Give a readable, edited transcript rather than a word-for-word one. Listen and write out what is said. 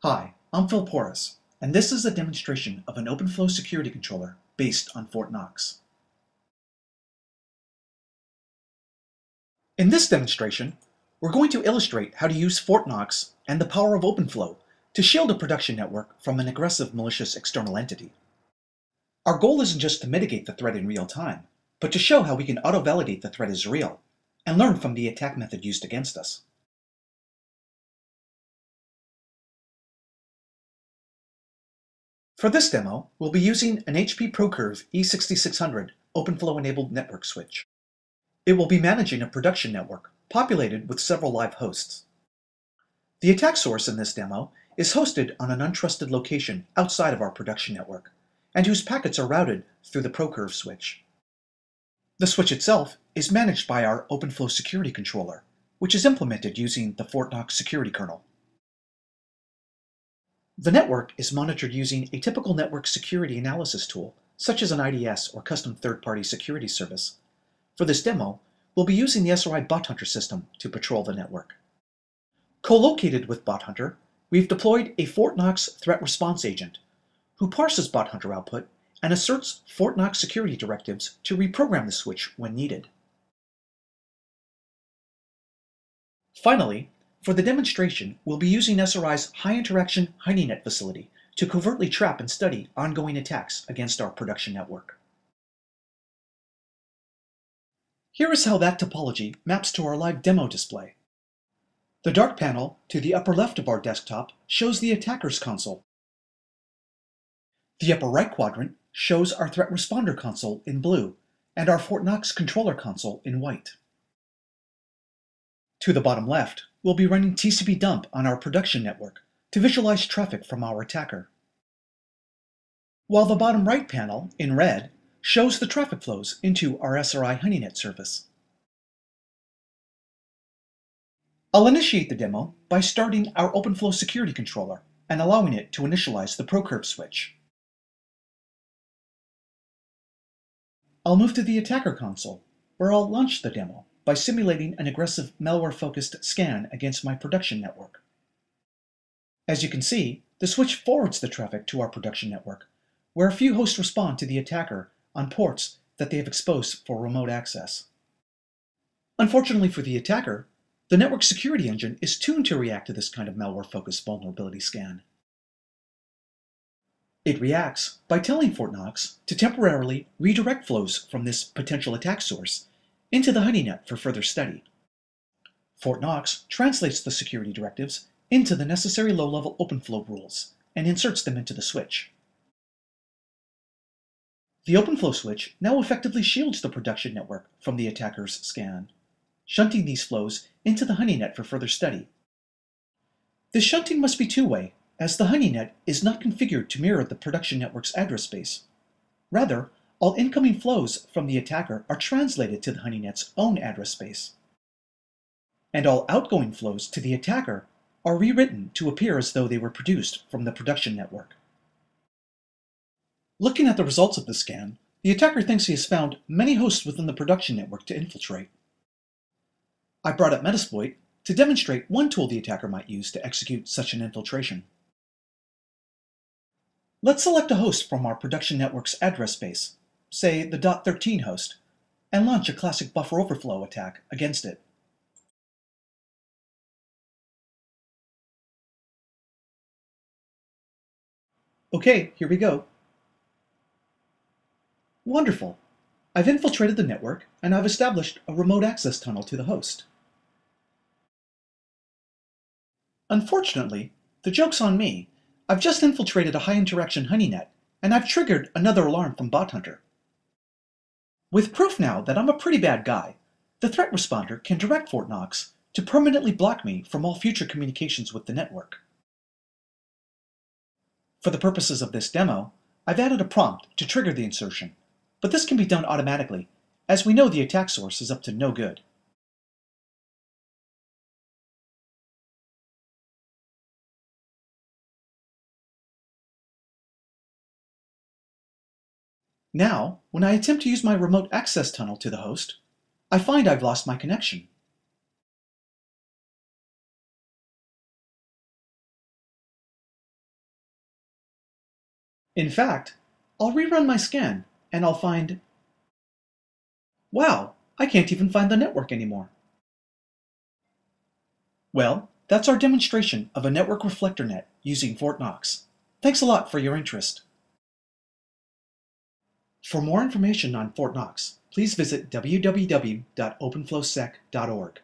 Hi, I'm Phil Porras, and this is a demonstration of an OpenFlow security controller based on FortNOX. In this demonstration, we're going to illustrate how to use FortNOX and the power of OpenFlow to shield a production network from an aggressive malicious external entity. Our goal isn't just to mitigate the threat in real time, but to show how we can auto-validate the threat is real and learn from the attack method used against us. For this demo, we'll be using an HP ProCurve E6600 OpenFlow-enabled network switch. It will be managing a production network populated with several live hosts. The attack source in this demo is hosted on an untrusted location outside of our production network, and whose packets are routed through the ProCurve switch. The switch itself is managed by our OpenFlow security controller, which is implemented using the FortNOX security kernel. The network is monitored using a typical network security analysis tool, such as an IDS or custom third-party security service. For this demo, we'll be using the SRI Bot Hunter system to patrol the network. Co-located with Bot Hunter, we've deployed a FortNOX threat response agent, who parses Bot Hunter output and asserts FortNOX security directives to reprogram the switch when needed. Finally, for the demonstration, we'll be using SRI's high-interaction honeynet facility to covertly trap and study ongoing attacks against our production network. Here is how that topology maps to our live demo display. The dark panel to the upper left of our desktop shows the attacker's console. The upper right quadrant shows our threat responder console in blue and our FortNOX controller console in white. To the bottom left, we'll be running TCP dump on our production network to visualize traffic from our attacker. While the bottom right panel, in red, shows the traffic flows into our SRI honeynet service. I'll initiate the demo by starting our OpenFlow security controller and allowing it to initialize the ProCurve switch. I'll move to the attacker console, where I'll launch the demo by simulating an aggressive malware-focused scan against my production network. As you can see, the switch forwards the traffic to our production network, where a few hosts respond to the attacker on ports that they have exposed for remote access. Unfortunately for the attacker, the network security engine is tuned to react to this kind of malware-focused vulnerability scan. It reacts by telling FortNOX to temporarily redirect flows from this potential attack source into the honeynet for further study. FortNOX translates the security directives into the necessary low-level OpenFlow rules and inserts them into the switch. The OpenFlow switch now effectively shields the production network from the attacker's scan, shunting these flows into the honeynet for further study. This shunting must be two-way, as the honeynet is not configured to mirror the production network's address space. Rather, all incoming flows from the attacker are translated to the honeynet's own address space. And all outgoing flows to the attacker are rewritten to appear as though they were produced from the production network. Looking at the results of the scan, the attacker thinks he has found many hosts within the production network to infiltrate. I brought up Metasploit to demonstrate one tool the attacker might use to execute such an infiltration. Let's select a host from our production network's address space, say the .13 host, and launch a classic buffer overflow attack against it. Okay, here we go. Wonderful! I've infiltrated the network, and I've established a remote access tunnel to the host. Unfortunately, the joke's on me. I've just infiltrated a high-interaction honeynet, and I've triggered another alarm from Bot Hunter. With proof now that I'm a pretty bad guy, the threat responder can direct FortNOX to permanently block me from all future communications with the network. For the purposes of this demo, I've added a prompt to trigger the insertion, but this can be done automatically, as we know the attack source is up to no good. Now, when I attempt to use my remote access tunnel to the host, I find I've lost my connection. In fact, I'll rerun my scan, and I'll find... Wow, I can't even find the network anymore. Well, that's our demonstration of a network reflector net using FortNOX. Thanks a lot for your interest. For more information on FortNOX, please visit www.openflowsec.org.